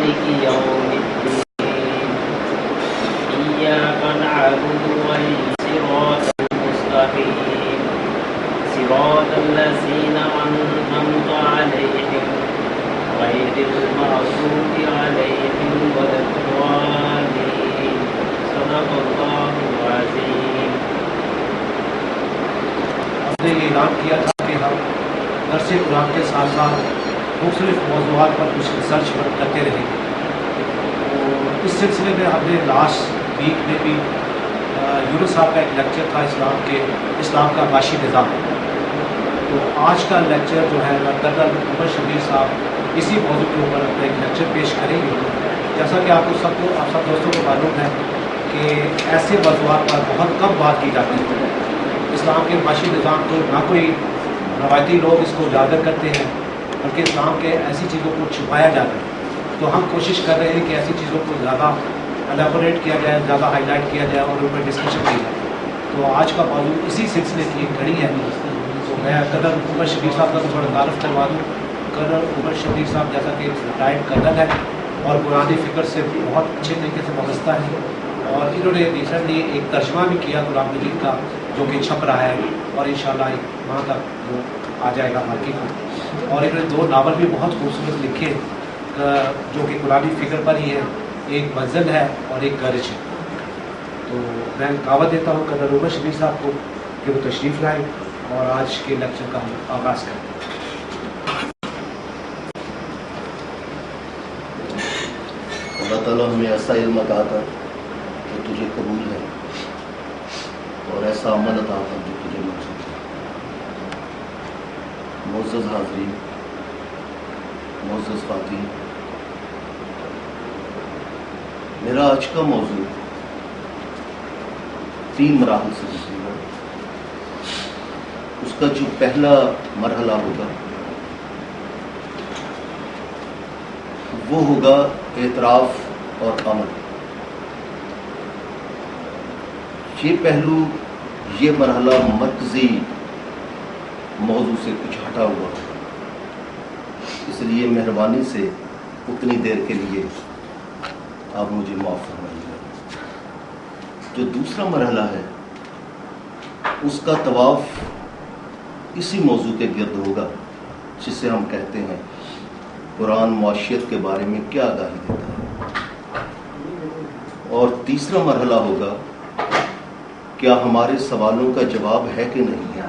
مالك يوم الدين إياك نعبد والصراط المستقيم صراط الذين أنعمت عليهم غير المغضوب عليهم ولا الضالين صدق الله العظيم. ہم نے یہ اعلان کیا تھا کہ ہم درس قرآن کے ساتھ ساتھ مختلف موضوعات پر کچھ ریسرچ کرتے رہیں گے. اس سلسلے میں ہم نے لاسٹ ویک میں بھی یونس صاحب کا ایک لیکچر تھا اسلام کا معاشی نظام. تو آج کا لیکچر جو ہے کرنل عمر شبیر صاحب اسی موضوع کے اوپر اپنا ایک لیکچر پیش کریں گے. جیسا کہ آپ سب دوستوں کو معلوم ہے کہ ایسے موضوعات پر بہت کم بات کی جاتی ہے. اسلام کے معاشی نظام کو نہ کوئی روایتی لوگ اس کو اجاگر کرتے ہیں بلکہ اسلام کے ایسی چیزوں کو چھپایا جاتا ہے. تو ہم کوشش کر رہے ہیں کہ ایسی چیزوں کو زیادہ الیبوریٹ کیا جائے, زیادہ ہائی لائٹ کیا جائے اور ان پر ڈسکشن کی جائے. تو آج کا موضوع اسی سلسلے کی ایک کڑی ہے. تو میں کرنل عمر شبیر صاحب کا تھوڑا تعارف کروا دوں. کرنل عمر شبیر صاحب جیسا کہ ریٹائرڈ کرنل ہے اور قرآنی فکر سے بہت اچھے طریقے سے وابستہ ہے, اور انہوں نے ریسنٹلی ایک ترجمہ بھی کیا قرآن مجید کا جو کہ چھپ رہا ہے اور انشاءاللہ وہاں تک وہ آ جائے گا مارکیٹ میں. اور انہوں نے 2 ناول بھی بہت خوبصورت لکھے جو کہ قرآنی فکر پر ہی ہے, ایک منزل ہے اور ایک گرج ہے. تو میں دعوت دیتا ہوں کرنل عمر شبیر صاحب کو کہ وہ تشریف لائیں اور آج کے لیکچر کا ہم آغاز کریں. اللہ تعالیٰ ہمیں ایسا علم عطا کر جو تجھے قبول ہے اور ایسا عمل عطا کر جو تجھے منظور ہے. معزز حاضرین, معزز خواتین, میرا آج کا موضوع 3 مراحل سے گزرے گا. اس کا جو پہلا مرحلہ ہوگا وہ ہوگا اعتراف اور عمل. یہ پہلو, یہ مرحلہ مرکزی موضوع سے کچھ ہٹا ہوا ہے, اس لیے مہربانی سے اتنی دیر کے لیے آپ مجھے معاف فرمائیے. جو دوسرا مرحلہ ہے اس کا طواف اسی موضوع کے گرد ہوگا جسے ہم کہتے ہیں قرآن معاشیت کے بارے میں کیا آگاہی دیتا ہے. اور تیسرا مرحلہ ہوگا کیا ہمارے سوالوں کا جواب ہے کہ نہیں ہے.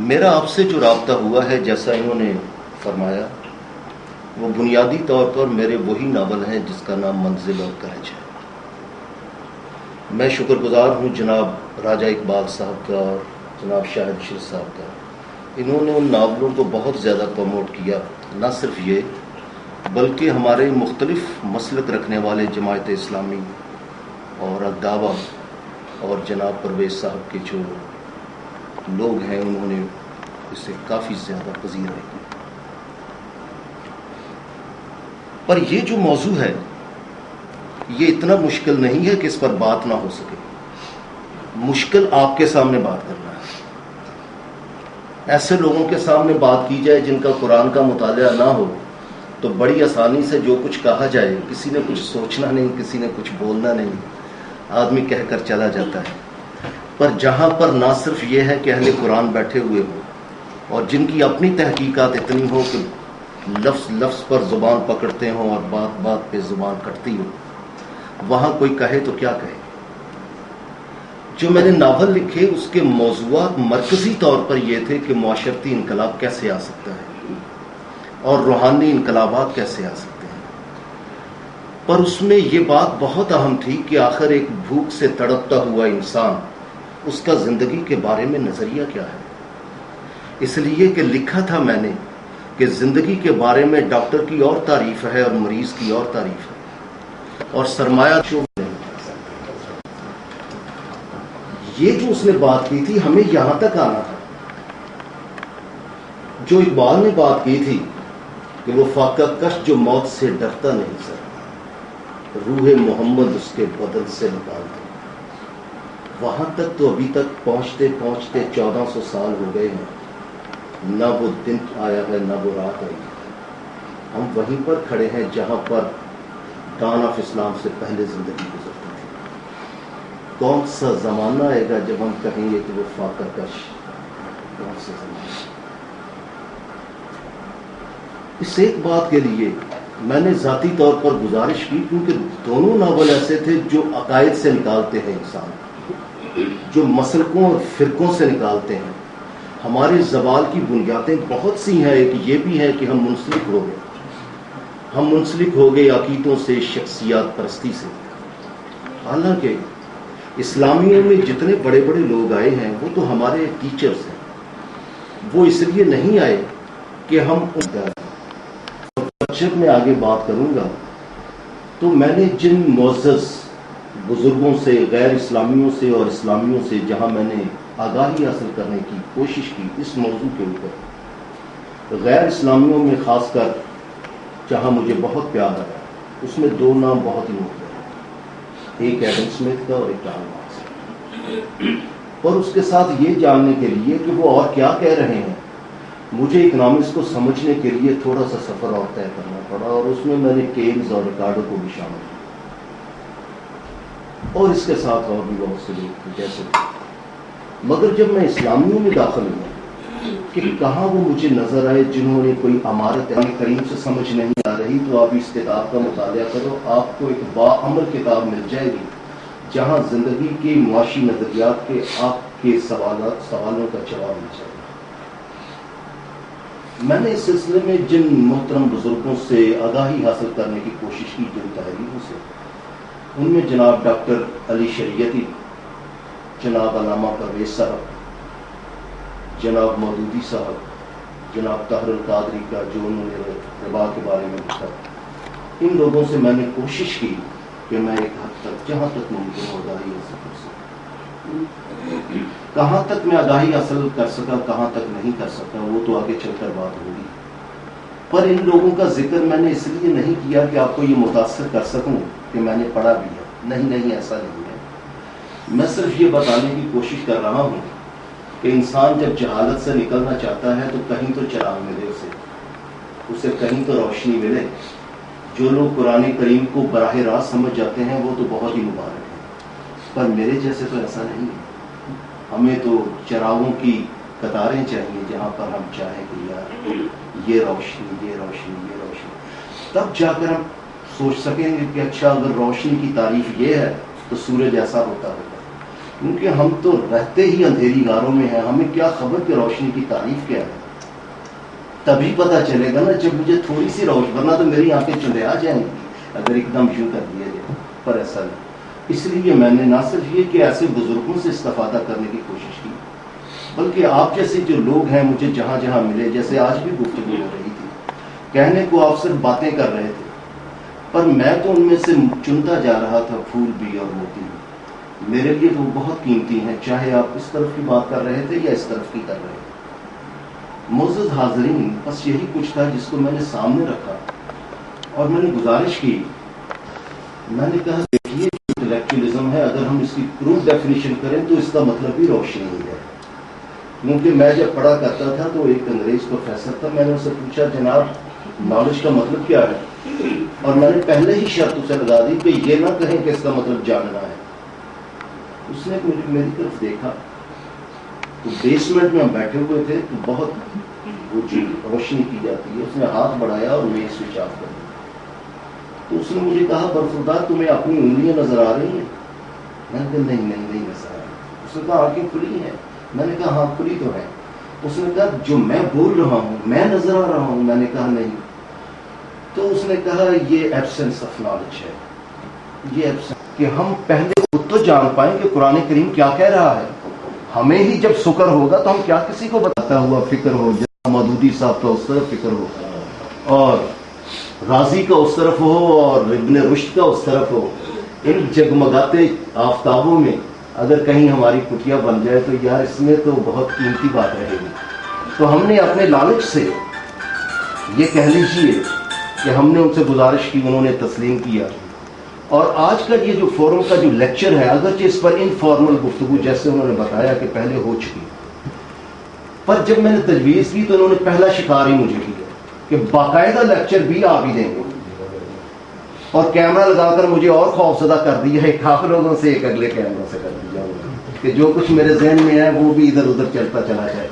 میرا آپ سے جو رابطہ ہوا ہے جیسا انہوں نے فرمایا وہ بنیادی طور پر میرے وہی ناول ہیں جس کا نام منزل اور گرج ہے. میں شکر گزار ہوں جناب راجہ اقبال صاحب کا اور جناب شاہد شیر صاحب کا. انہوں نے ان ناولوں کو بہت زیادہ پروموٹ کیا. نہ صرف یہ بلکہ ہمارے مختلف مسلک رکھنے والے جماعت اسلامی اور الدعوہ اور جناب پرویز صاحب کے جو لوگ ہیں انہوں نے اسے کافی زیادہ پذیرائی کی. پر یہ جو موضوع ہے یہ اتنا مشکل نہیں ہے کہ اس پر بات نہ ہو سکے. مشکل آپ کے سامنے بات کرنا ہے. ایسے لوگوں کے سامنے بات کی جائے جن کا قرآن کا مطالعہ نہ ہو تو بڑی آسانی سے جو کچھ کہا جائے, کسی نے کچھ سوچنا نہیں, کسی نے کچھ بولنا نہیں, آدمی کہہ کر چلا جاتا ہے. پر جہاں پر نہ صرف یہ ہے کہ اہل قرآن بیٹھے ہوئے ہوں اور جن کی اپنی تحقیقات اتنی ہو کہ لفظ لفظ پر زبان پکڑتے ہوں اور بات بات پہ زبان کٹتی ہو, وہاں کوئی کہے تو کیا کہے. جو میں نے ناول لکھے اس کے موضوعات مرکزی طور پر یہ تھے کہ معاشرتی انقلاب کیسے آ سکتا ہے اور روحانی انقلابات کیسے آ سکتے ہیں. پر اس میں یہ بات بہت اہم تھی کہ آخر ایک بھوک سے تڑپتا ہوا انسان, اس کا زندگی کے بارے میں نظریہ کیا ہے. اس لیے کہ لکھا تھا میں نے کہ زندگی کے بارے میں ڈاکٹر کی اور تعریف ہے اور مریض کی اور تعریف ہے, اور سرمایہ جو یہ جو اس نے بات کی تھی ہمیں یہاں تک آنا تھا. جو اقبال نے بات کی تھی کہ وہ فاقہ کش جو موت سے ڈرتا نہیں سر, روح محمد اس کے بدن سے نکالتا. وہاں تک تو ابھی تک پہنچتے پہنچتے 1400 سال ہو گئے ہیں. نہ وہ دن آیا ہے نہ وہ رات آئی ہے. ہم وہیں پر کھڑے ہیں جہاں پر دان آف اسلام سے پہلے زندگی گزرتی تھی. کون سا زمانہ آئے گا جب ہم کہیں گے کہ وہ فاقہ کش؟ کون سا زمانہ؟ اس ایک بات کے لیے میں نے ذاتی طور پر گزارش کی، کیونکہ دونوں ناول ایسے تھے جو عقائد سے نکالتے ہیں انسان، جو مسلکوں اور فرقوں سے نکالتے ہیں. ہمارے زوال کی بنیادیں بہت سی ہیں. ایک یہ بھی ہے کہ ہم منسلک ہو گئے، ہم منسلک ہو گئے عقیدوں سے، شخصیات پرستی سے. حالانکہ اسلامیوں میں جتنے بڑے بڑے لوگ آئے ہیں وہ تو ہمارے ٹیچرز ہیں. وہ اس لیے نہیں آئے کہ ہم جب میں آگے بات کروں گا تو میں نے جن معزز بزرگوں سے، غیر اسلامیوں سے اور اسلامیوں سے جہاں میں نے آگاہی حاصل کرنے کی کوشش کی اس موضوع کے اوپر، غیر اسلامیوں میں خاص کر جہاں مجھے بہت پیار آیا اس میں دو نام بہت ہی مختلف ہیں، ایک ایڈم اسمتھ کا اور ایک کارل مارکس کا. اور اس کے ساتھ یہ جاننے کے لیے کہ وہ اور کیا کہہ رہے ہیں، مجھے اکنامکس کو سمجھنے کے لیے تھوڑا سا سفر اور طے کرنا پڑا، اور اس میں نے کینز اور ریکارڈو کو بھی شامل کیا، اور اس کے ساتھ اور بھی بہت سے لوگ تھے جیسے. مگر جب میں اسلامیوں میں داخل ہوا کہ کہاں وہ مجھے نظر آئے جنہوں نے کوئی عمارت کریم سے سمجھ نہیں آ رہی، تو آپ اس کتاب کا مطالعہ کرو، آپ کو ایک باعمل کتاب مل جائے گی جہاں زندگی کے معاشی نظریات کے آپ کے سوالوں کا جواب مل جائے گا. میں نے اس سلسلے میں جن محترم بزرگوں سے آگاہی حاصل کرنے کی کوشش کی، جن تحریروں سے، ان میں جناب ڈاکٹر علی شریعتی، جناب علامہ پرویز صاحب، جناب مودودی صاحب، جناب طاہر القادری کا جو انہوں نے ربا کے بارے میں لکھا، ان لوگوں سے میں نے کوشش کی کہ میں ایک حد تک جہاں تک ممکن ہو آگاہی حاصل کر سکوں. کہاں تک میں آگاہی حاصل کر سکا، کہاں تک نہیں کر سکا، وہ تو آگے چل کر بات ہوگی. پر ان لوگوں کا ذکر میں نے اس لیے نہیں کیا کہ آپ کو یہ متاثر کر سکوں کہ میں نے پڑھا بھی ہے. نہیں، ایسا نہیں ہے. میں صرف یہ بتانے کی کوشش کر رہا ہوں کہ انسان جب جہالت سے نکلنا چاہتا ہے تو کہیں تو چراغ ملے اسے کہیں تو روشنی ملے. جو لوگ قرآن کریم کو براہ راست سمجھ جاتے ہیں وہ تو بہت ہی مبارک ہیں، پر میرے جیسے تو ایسا نہیں ہے. ہمیں تو چراغوں کی قطاریں چاہیے جہاں پر ہم چاہیں کہ یار یہ روشنی، یہ روشنی، یہ روشنی. تب جا کر ہم سوچ سکیں گے کہ اچھا اگر روشنی کی تعریف یہ ہے تو سورج ایسا ہوتا ہوگا. کیونکہ ہم تو رہتے ہی اندھیری غاروں میں ہیں، ہمیں کیا خبر کہ روشنی کی تعریف کیا ہے. تبھی پتہ چلے گا نا جب مجھے تھوڑی سی روشنی، ورنہ تو میری آنکھیں چندے آ جائیں گی اگر ایک دم یوں کر دیا جائے. پر ایسا نہیں. اس لیے میں نے نہ صرف یہ کہ ایسے بزرگوں سے استفادہ کرنے کی کوشش کی، بلکہ آپ جیسے جو لوگ ہیں مجھے جہاں جہاں ملے، جیسے آج بھی گفتگو ہو رہی تھی، کہنے کو آپ صرف باتیں کر رہے تھے، پر میں تو ان میں سے چنتا جا رہا تھا پھول بھی اور موتی بھی. میرے لیے تو وہ بہت قیمتی ہیں، چاہے آپ اس طرف کی بات کر رہے تھے یا اس طرف کی کر رہے تھے. معزز حاضرین، بس یہی کچھ تھا جس کو میں نے سامنے رکھا اور میں نے گزارش کی. میں نے کہا دیکھیے انٹلیکچوئلزم ہے، اگر ہم اس کی پروف ڈیفینیشن کریں تو اس کا مطلب بھی روشنی ہی ہے. کیونکہ میں جب پڑھا کرتا تھا تو ایک انگریز پروفیسر تھا، میں نے اسے پوچھا جناب نالج کا مطلب کیا ہے، اور میں نے پہلے ہی شرط اسے لگا دی کہ یہ نہ کہیں کہ اس کا مطلب جاننا ہے. اس نے میری طرف دیکھا تو بیسمنٹ میں ہم بیٹھے ہوئے تھے تو بہت وہ جو روشنی کی جاتی ہے، اس نے ہاتھ بڑھایا اور میں سوئچ آف کر دیا. تو اس نے مجھے کہا برخوردار تمہیں اپنی انگلیاں نظر آ رہی ہیں؟ میں نے کہا نہیں نظر آ رہی. اس نے کہا آنکھیں کھلی ہیں؟ میں نے کہا ہاں کھلی تو ہے. اس نے کہا جو میں بول رہا ہوں میں نظر آ رہا ہوں؟ میں نے کہا نہیں. تو اس نے کہا یہ ایبسنس آف نالج ہے، یہ ایبسنس کہ ہم پہلے خود تو جان پائیں کہ قرآن کریم کیا کہہ رہا ہے. ہمیں ہی جب شکر ہوگا تو ہم کیا کسی کو بتاتا ہوا فکر ہو، جیسا مودودی صاحب کا اس طرف فکر ہو اور رازی کا اس طرف ہو اور ابن رشد کا اس طرف ہو. ان جگمگاتے آفتابوں میں اگر کہیں ہماری کٹیا بن جائے تو یار اس میں تو بہت قیمتی بات رہے گی. تو ہم نے اپنے لالچ سے یہ کہہ لیجیے کہ ہم نے ان سے گزارش کی، انہوں نے تسلیم کیا. اور آج کا یہ جو فورم کا جو لیکچر ہے، اگرچہ اس پر انفارمل گفتگو جیسے انہوں نے بتایا کہ پہلے ہو چکی، پر جب میں نے تجویز کی تو انہوں نے پہلا شکار ہی مجھے کیا کہ باقاعدہ لیکچر بھی آپ ہی دیں گے، اور کیمرہ لگا کر مجھے اور خوفزدہ کر دیا ہے، ایک آپ لوگوں سے ایک اگلے کیمروں سے کر دیا کہ جو کچھ میرے ذہن میں ہے وہ بھی ادھر ادھر چلتا چلا جائے۔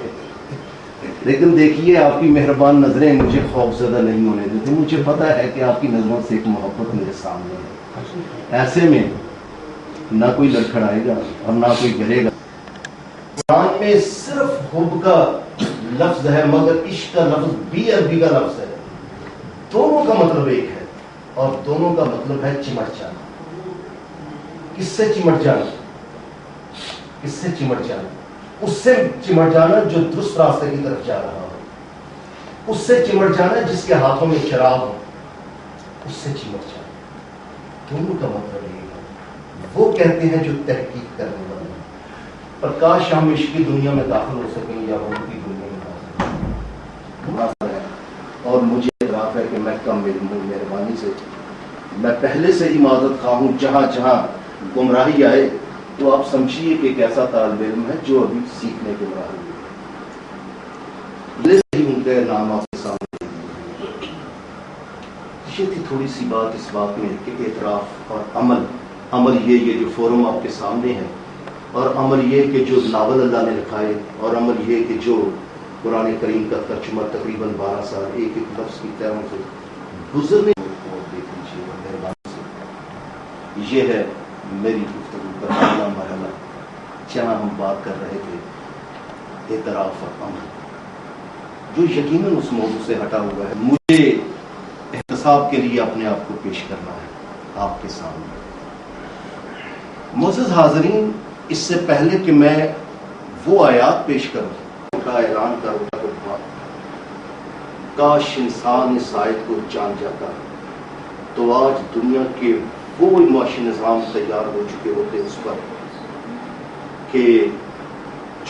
لیکن دیکھیے آپ کی مہربان نظریں مجھے خوفزدہ نہیں ہونے دیتی، مجھے پتا ہے کہ آپ کی نظروں سے ایک محبت میرے سامنے ہے، ایسے میں نہ کوئی لڑکھڑائے گا اور نہ کوئی ڈرے گا۔ قرآن میں صرف حب کا لفظ ہے مگر عشق کا لفظ بھی عربی کا لفظ ہے، دونوں کا مطلب ایک ہے اور دونوں کا مطلب ہے چمٹ جانا۔ کس سے چمٹ جانا؟ کس سے چمٹ جانا؟ اس سے چمٹ جانا جو درست راستے کی طرف جا رہا ہو، اس سے چمٹ جانا جس کے ہاتھوں میں چراغ ہو، اس سے چمٹ جانا، دونوں کا مطلب ایک ہے۔ وہ کہتے ہیں جو تحقیق کرنے والے، پر کاش ہم عشق کی دنیا میں داخل ہو سکیں یا ان کی دنیا میں داخل ہے۔ اور مجھے اعتراف ہے کہ میں کم علم ہوں، مہربانی سے میں پہلے سے ہی معذرت خواہ ہوں، جہاں جہاں گمراہی آئے تو آپ سمجھیے کہ ایک ایسا طالب علم ہے جو ابھی سیکھنے کے مراحل میں ہے، ان کے نام آپ کے سامنے۔ یہ تھی تھوڑی سی بات اس بات میں کہ اعتراف اور عمل یہ جو فورم آپ کے سامنے ہے، اور عمل یہ کہ جو ناول اللہ نے لکھائے، اور عمل یہ کہ جو قرآن کریم کا ترجمہ تقریباً 12 سال ایک ایک لفظ کی تیروں سے گزرنے کو دیکھ لیجیے مہربانی سے۔ یہ ہے میری گفتگو کا پہلا مرحلہ جہاں ہم بات کر رہے تھے اعتراف اور عمل، جو یقیناً اس موضوع سے ہٹا ہوا ہے۔ مجھے احتساب کے لیے اپنے آپ کو پیش کرنا ہے آپ کے سامنے۔ معزز حاضرین، اس سے پہلے کہ میں وہ آیات پیش کروں کا اعلان کروں گا، کاش انسان اس آیت کو جان جاتا تو آج دنیا کے وہ معاشی نظام تیار ہو چکے ہوتے اس پر کہ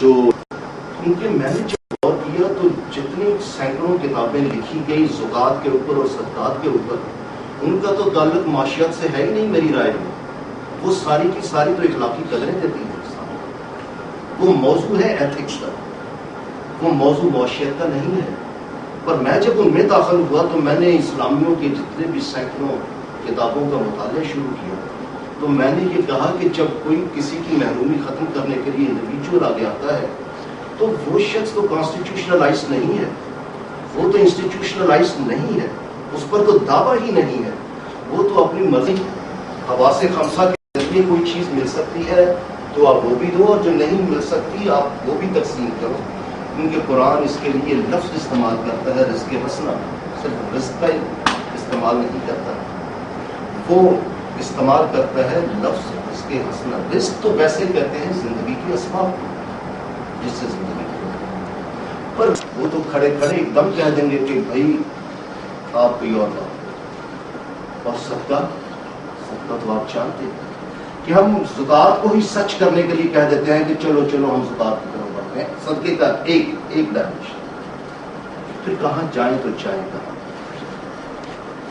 جو کیونکہ میں نے جب غور کیا تو جتنی سینکڑوں کتابیں لکھی گئی زکات کے اوپر اور صدقات کے اوپر، ان کا تو تعلق معاشیت سے ہے ہی نہیں میری رائے میں، وہ ساری کی ساری تو اخلاقی قدریں دیتی ہیں۔ وہ موضوع ہے ایتھکس کا، وہ موضوع معاشیت کا نہیں ہے۔ پر میں جب ان میں داخل ہوا تو میں نے اسلامیوں کے جتنے بھی سینکڑوں کتابوں کا مطالعہ شروع کیا تو میں نے یہ کہا کہ جب کوئی کسی کی محرومی ختم کرنے کے لیے انڈیویجول آگے آتا ہے تو وہ شخص تو کانسٹیٹیوشنلائز نہیں ہے، وہ تو انسٹیٹیوشنلائز نہیں ہے، اس پر تو دعویٰ ہی نہیں ہے، وہ تو اپنی مرضی حواس خمسہ کے ذریعے کوئی چیز مل سکتی ہے تو آپ وہ بھی دو، اور جو نہیں مل سکتی آپ وہ بھی تقسیم کرو، کیونکہ قرآن اس کے لیے لفظ استعمال کرتا ہے رزق حسنہ، صرف رزق کا استعمال نہیں کرتا، وہ استعمال کرتا ہے لفظ رزق حسنہ۔ رزق تو ویسے کہتے ہیں زندگی کی اسباب جس سے زندگی پر وہ تو کھڑے کھڑے ایک دم کہہ دیں گے کہ بھائی آپ کوئی اور بات، اور صدقہ تو آپ جانتے ہیں کہ ہم زکات کو ہی سچ کرنے کے لیے کہہ دیتے ہیں کہ چلو ہم زکات کی طرف بڑھتے ہیں، صدقے کا ایک ڈائمنشن، پھر کہاں جائیں تو جائیں کہاں۔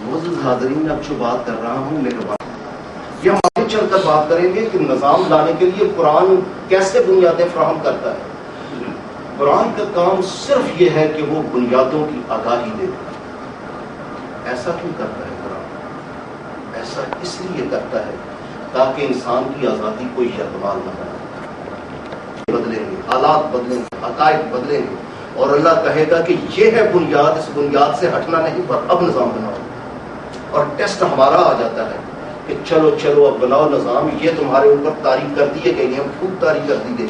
معزز حاضرین، اب جو بات کر رہا ہوں میرے بات یہ ہم آگے چل کر بات کریں گے کہ نظام لانے کے لیے قرآن کیسے بنیادیں فراہم کرتا ہے۔ قرآن کا کام صرف یہ ہے کہ وہ بنیادوں کی آگاہی دے۔ ایسا کیوں کرتا ہے قرآن؟ ایسا اس لیے کرتا ہے تاکہ انسان کی آزادی کو یرغمال نہ بنائے۔ بدلیں گے، حالات بدلیں گے، عقائد بدلیں گے، اور اللہ کہے گا کہ یہ ہے بنیاد، اس بنیاد سے ہٹنا نہیں، پر اب نظام بناؤ۔ اور ٹیسٹ ہمارا آ جاتا ہے کہ چلو اب بناؤ نظام، یہ تمہارے اوپر طاری کر دیے گئے ہیں، خوب طاری کر دی گئی،